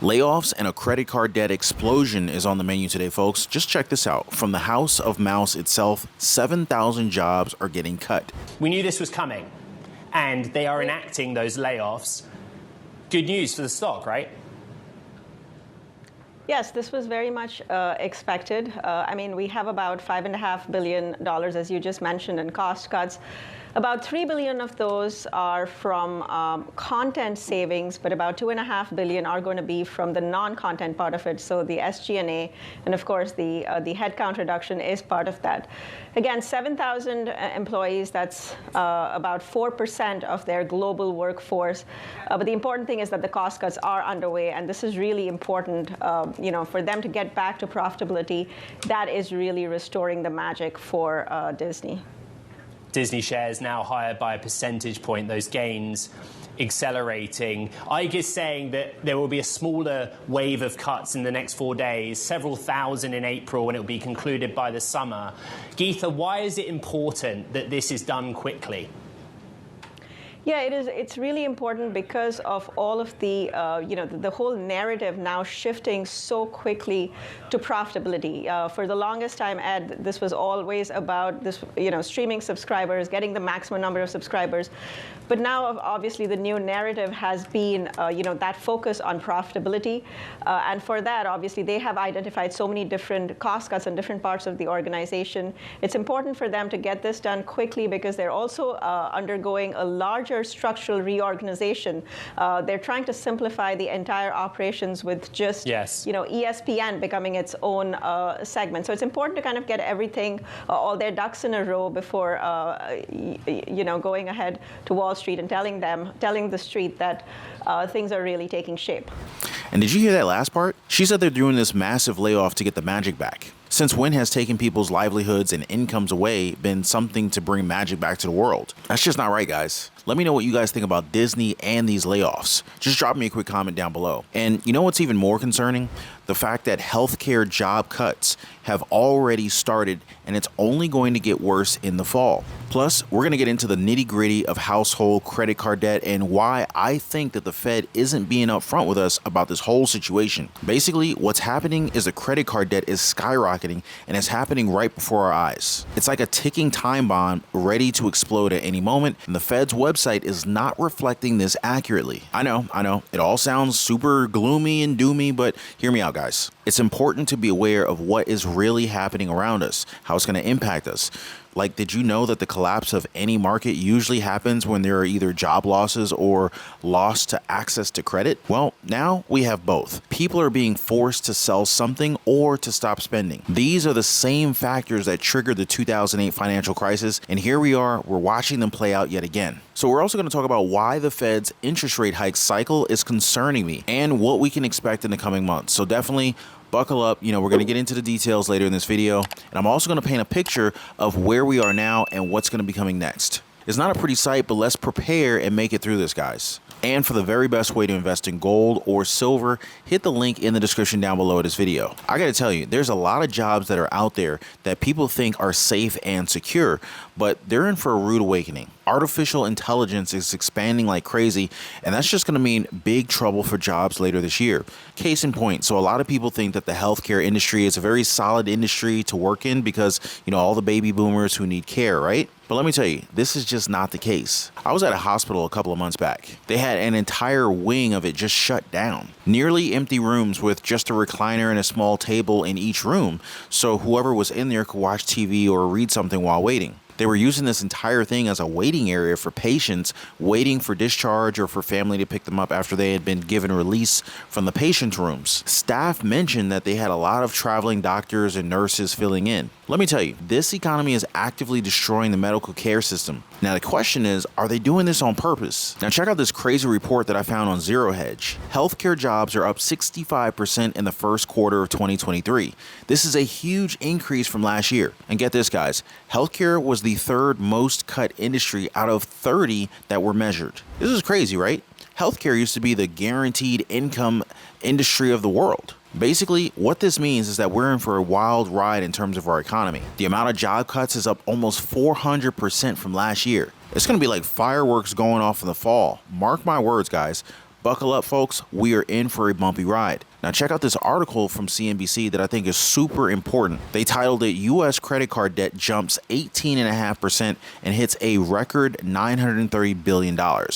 Layoffs and a credit card debt explosion is on the menu today, folks. Just check this out. From the House of Mouse itself, 7,000 jobs are getting cut. We knew this was coming, and they are enacting those layoffs. Good news for the stock, right? Yes, this was very much expected. I mean, we have about $5.5 billion, as you just mentioned, in cost cuts. About $3 billion of those are from content savings, but about $2.5 billion are going to be from the non-content part of it, so the SG&A, and of course the headcount reduction is part of that. Again, 7,000 employees, that's about 4% of their global workforce. But the important thing is that the cost cuts are underway, and this is really important, for them to get back to profitability. That is really restoring the magic for Disney. Disney shares now higher by a percentage point, those gains accelerating. Ike is saying that there will be a smaller wave of cuts in the next 4 days, several thousand in April, and it will be concluded by the summer. Geetha, why is it important that this is done quickly? Yeah, it is. It's really important because of all of the, the whole narrative now shifting so quickly to profitability. For the longest time, Ed, this was always about this, streaming subscribers, getting the maximum number of subscribers. But now, obviously, the new narrative has been, that focus on profitability. And for that, obviously, they have identified so many different cost cuts in different parts of the organization. It's important for them to get this done quickly because they're also undergoing a larger structural reorganization. They're trying to simplify the entire operations with just, ESPN becoming its own segment. So it's important to kind of get everything, all their ducks in a row before, going ahead to Wall Street and telling the street that things are really taking shape. And did you hear that last part? She said they're doing this massive layoff to get the magic back. Since when has taking people's livelihoods and incomes away been something to bring magic back to the world? That's just not right, guys. Let me know what you guys think about Disney and these layoffs. Just drop me a quick comment down below. And you know what's even more concerning? The fact that healthcare job cuts have already started, and it's only going to get worse in the fall. Plus, we're going to get into the nitty-gritty of household credit card debt and why I think that the Fed isn't being upfront with us about this whole situation. Basically, what's happening is the credit card debt is skyrocketing, and it's happening right before our eyes. It's like a ticking time bomb ready to explode at any moment, and the Fed's website is not reflecting this accurately. I know, it all sounds super gloomy and doomy, but hear me out, guys. It's important to be aware of what is really happening around us, how it's going to impact us. Like, did you know that the collapse of any market usually happens when there are either job losses or loss to access to credit? Well, now we have both. People are being forced to sell something or to stop spending. These are the same factors that triggered the 2008 financial crisis, and here we are, we're watching them play out yet again. So we're also going to talk about why the Fed's interest rate hike cycle is concerning me and what we can expect in the coming months. So definitely buckle up. We're going to get into the details later in this video. And I'm also going to paint a picture of where we are now and what's going to be coming next. It's not a pretty sight, but let's prepare and make it through this, guys. And for the very best way to invest in gold or silver, hit the link in the description down below this video. I got to tell you, there's a lot of jobs that are out there that people think are safe and secure, but they're in for a rude awakening. Artificial intelligence is expanding like crazy, and that's just going to mean big trouble for jobs later this year. Case in point, so a lot of people think that the healthcare industry is a very solid industry to work in because, all the baby boomers who need care, right? But let me tell you, this is just not the case. I was at a hospital a couple of months back. They had an entire wing of it just shut down. Nearly empty rooms with just a recliner and a small table in each room, so whoever was in there could watch TV or read something while waiting. They were using this entire thing as a waiting area for patients waiting for discharge or for family to pick them up after they had been given release from the patient's rooms. Staff mentioned that they had a lot of traveling doctors and nurses filling in. Let me tell you, this economy is actively destroying the medical care system. Now the question is, are they doing this on purpose? Now check out this crazy report that I found on Zero Hedge. Healthcare jobs are up 65% in the first quarter of 2023. This is a huge increase from last year. And get this, guys, healthcare was the third most cut industry out of 30 that were measured. This is crazy, right? Healthcare used to be the guaranteed income industry of the world. Basically, what this means is that we're in for a wild ride in terms of our economy. The amount of job cuts is up almost 400% from last year. It's going to be like fireworks going off in the fall. Mark my words, guys. Buckle up, folks. We are in for a bumpy ride. Now, check out this article from CNBC that I think is super important. They titled it, U.S. credit card debt jumps 18.5% and hits a record $930 billion. Now,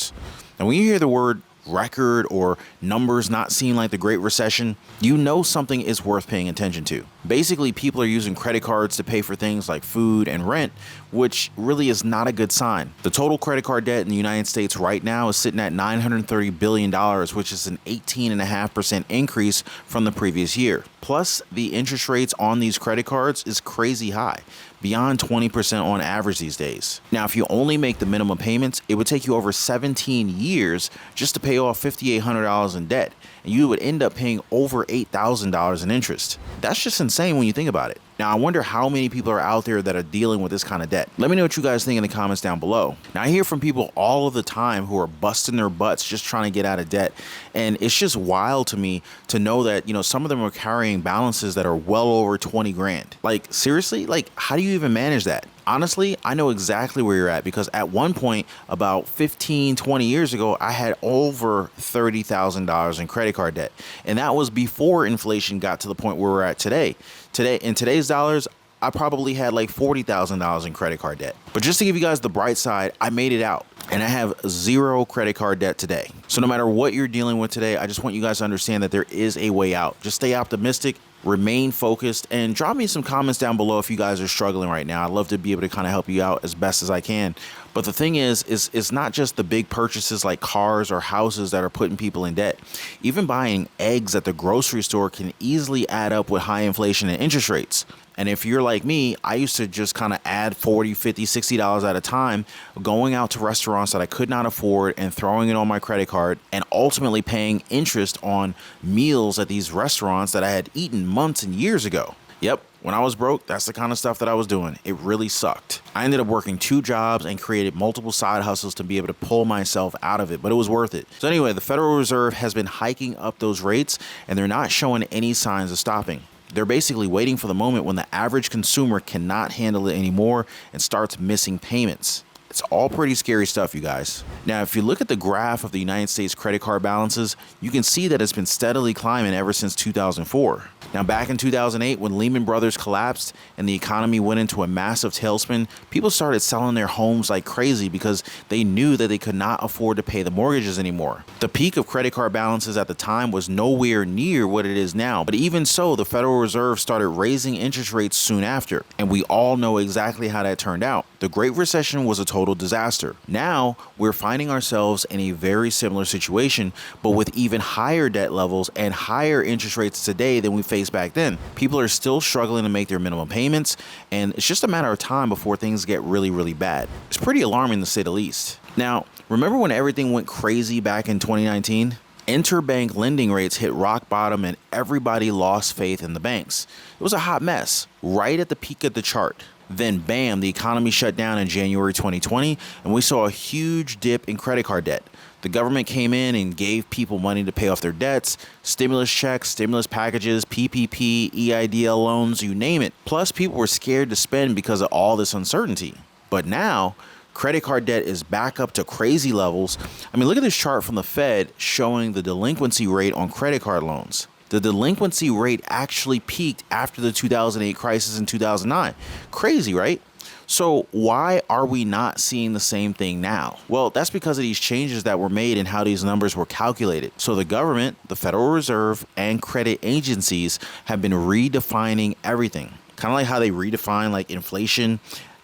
when you hear the word record or numbers not seem like the Great Recession, you know something is worth paying attention to. Basically, people are using credit cards to pay for things like food and rent, which really is not a good sign. The total credit card debt in the United States right now is sitting at $930 billion, which is an 18.5% increase from the previous year. Plus, the interest rates on these credit cards is crazy high, beyond 20% on average these days. Now, if you only make the minimum payments, it would take you over 17 years just to pay off $5,800 in debt, and you would end up paying over $8,000 in interest. That's just insane when you think about it. Now, I wonder how many people are out there that are dealing with this kind of debt. Let me know what you guys think in the comments down below. Now, I hear from people all of the time who are busting their butts just trying to get out of debt. And it's just wild to me to know that, some of them are carrying balances that are well over 20 grand. Like, seriously? Like, how do you even manage that? Honestly, I know exactly where you're at because at one point, about 15, 20 years ago, I had over $30,000 in credit card debt. And that was before inflation got to the point where we're at today. In today's dollars, I probably had like $40,000 in credit card debt. But just to give you guys the bright side, I made it out and I have zero credit card debt today. So no matter what you're dealing with today, I just want you guys to understand that there is a way out. Just stay optimistic, remain focused, and drop me some comments down below if you guys are struggling right now. I'd love to be able to kind of help you out as best as I can. But the thing is it's not just the big purchases like cars or houses that are putting people in debt. Even buying eggs at the grocery store can easily add up with high inflation and interest rates. And if you're like me, I used to just kind of add $40, $50, $60 at a time, going out to restaurants that I could not afford and throwing it on my credit card and ultimately paying interest on meals at these restaurants that I had eaten months and years ago. Yep, when I was broke, that's the kind of stuff that I was doing. It really sucked. I ended up working 2 jobs and created multiple side hustles to be able to pull myself out of it, but it was worth it. So anyway, the Federal Reserve has been hiking up those rates and they're not showing any signs of stopping. They're basically waiting for the moment when the average consumer cannot handle it anymore and starts missing payments. It's all pretty scary stuff, you guys. Now, if you look at the graph of the United States credit card balances, you can see that it's been steadily climbing ever since 2004. Now, back in 2008, when Lehman Brothers collapsed and the economy went into a massive tailspin, people started selling their homes like crazy because they knew that they could not afford to pay the mortgages anymore. The peak of credit card balances at the time was nowhere near what it is now, but even so, the Federal Reserve started raising interest rates soon after, and we all know exactly how that turned out. The Great Recession was a total disaster. Now, we're finding ourselves in a very similar situation, but with even higher debt levels and higher interest rates today than we faced back then. People are still struggling to make their minimum payments, and it's just a matter of time before things get really, really bad. It's pretty alarming to say the least. Now, remember when everything went crazy back in 2019? Interbank lending rates hit rock bottom and everybody lost faith in the banks. It was a hot mess, right at the peak of the chart. Then bam, the economy shut down in January 2020, and we saw a huge dip in credit card debt. The government came in and gave people money to pay off their debts, stimulus checks, stimulus packages, PPP, EIDL loans, you name it. Plus, people were scared to spend because of all this uncertainty. But now, credit card debt is back up to crazy levels. I mean, look at this chart from the Fed showing the delinquency rate on credit card loans. The delinquency rate actually peaked after the 2008 crisis in 2009. Crazy, right? So why are we not seeing the same thing now? Well, that's because of these changes that were made in how these numbers were calculated. So the government, the Federal Reserve, and credit agencies have been redefining everything. Kind of like how they redefine like inflation,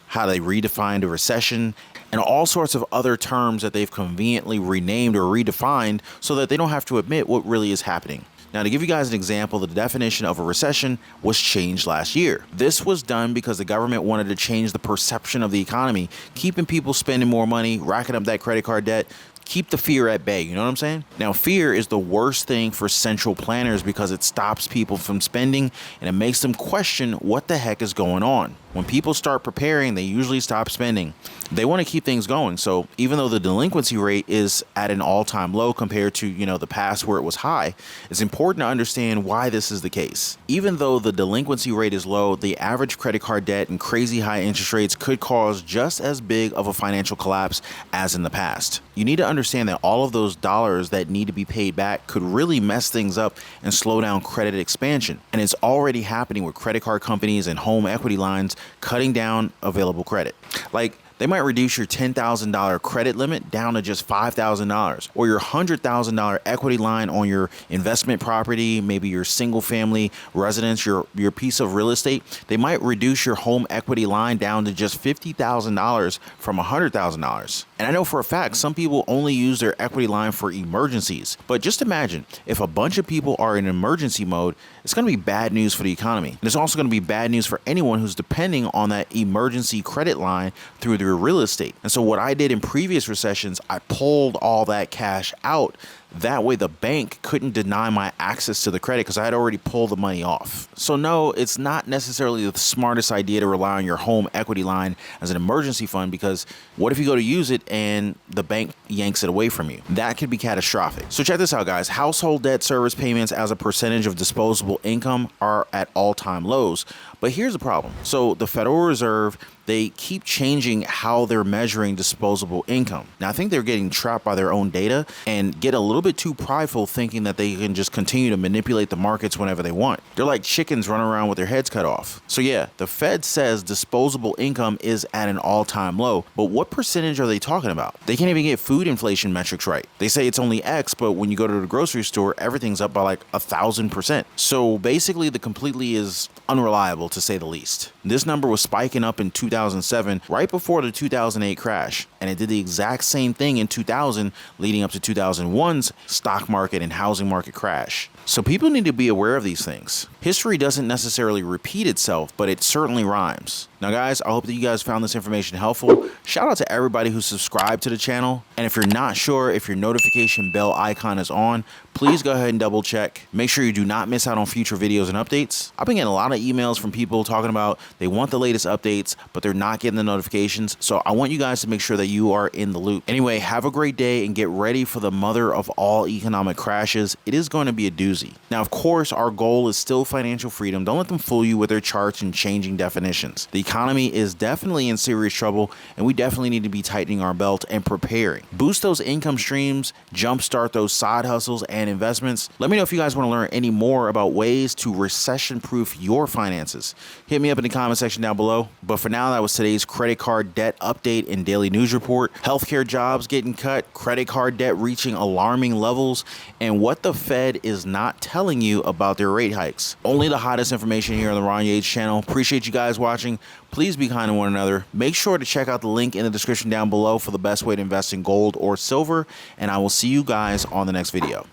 how they redefined a recession, and all sorts of other terms that they've conveniently renamed or redefined so that they don't have to admit what really is happening. Now, to give you guys an example, the definition of a recession was changed last year. This was done because the government wanted to change the perception of the economy, keeping people spending more money, racking up that credit card debt, keep the fear at bay. You know what I'm saying? Now, fear is the worst thing for central planners because it stops people from spending and it makes them question what the heck is going on. When people start preparing, they usually stop spending. They want to keep things going. So even though the delinquency rate is at an all-time low compared to, the past where it was high, it's important to understand why this is the case. Even though the delinquency rate is low, the average credit card debt and crazy high interest rates could cause just as big of a financial collapse as in the past. You need to understand that all of those dollars that need to be paid back could really mess things up and slow down credit expansion. And it's already happening with credit card companies and home equity lines cutting down available credit. Like, they might reduce your $10,000 credit limit down to just $5,000, or your $100,000 equity line on your investment property, maybe your single family residence, your piece of real estate. They might reduce your home equity line down to just $50,000 from $100,000. And I know for a fact some people only use their equity line for emergencies. But just imagine if a bunch of people are in emergency mode, it's going to be bad news for the economy. And it's also going to be bad news for anyone who's depending on that emergency credit line through their real estate. And so what I did in previous recessions, I pulled all that cash out. That way the bank couldn't deny my access to the credit because I had already pulled the money off. So no, it's not necessarily the smartest idea to rely on your home equity line as an emergency fund, because what if you go to use it and the bank yanks it away from you? That could be catastrophic. So check this out, guys. Household debt service payments as a percentage of disposable income are at all-time lows. But here's the problem. So the Federal Reserve, they keep changing how they're measuring disposable income. Now, I think they're getting trapped by their own data and get a little bit too prideful, thinking that they can just continue to manipulate the markets whenever they want. They're like chickens running around with their heads cut off. So yeah, the Fed says disposable income is at an all-time low, but what percentage are they talking about? They can't even get food inflation metrics right. They say it's only X, but when you go to the grocery store, everything's up by like 1,000%. So basically, the completely is unreliable, to say the least. This number was spiking up in 2007, right before the 2008 crash, and it did the exact same thing in 2000, leading up to 2001's stock market and housing market crash. So people need to be aware of these things. History doesn't necessarily repeat itself, but it certainly rhymes. Now, guys, I hope that you guys found this information helpful. Shout out to everybody who subscribed to the channel. And if you're not sure if your notification bell icon is on, please go ahead and double check. Make sure you do not miss out on future videos and updates. I've been getting a lot of emails from people talking about they want the latest updates, but they're not getting the notifications. So I want you guys to make sure that you are in the loop. Anyway, have a great day and get ready for the mother of all economic crashes. It is going to be a doozy. Now, of course, our goal is still financial freedom. Don't let them fool you with their charts and changing definitions. The economy is definitely in serious trouble, and we definitely need to be tightening our belt and preparing. Boost those income streams, jumpstart those side hustles and investments. Let me know if you guys want to learn any more about ways to recession-proof your finances. Hit me up in the comment section down below. But for now, that was today's credit card debt update and daily news report. Healthcare jobs getting cut, credit card debt reaching alarming levels, and what the Fed is not telling you about their rate hikes. Only the hottest information here on the Ron Yates channel. Appreciate you guys watching. Please be kind to one another. Make sure to check out the link in the description down below for the best way to invest in gold or silver, and I will see you guys on the next video.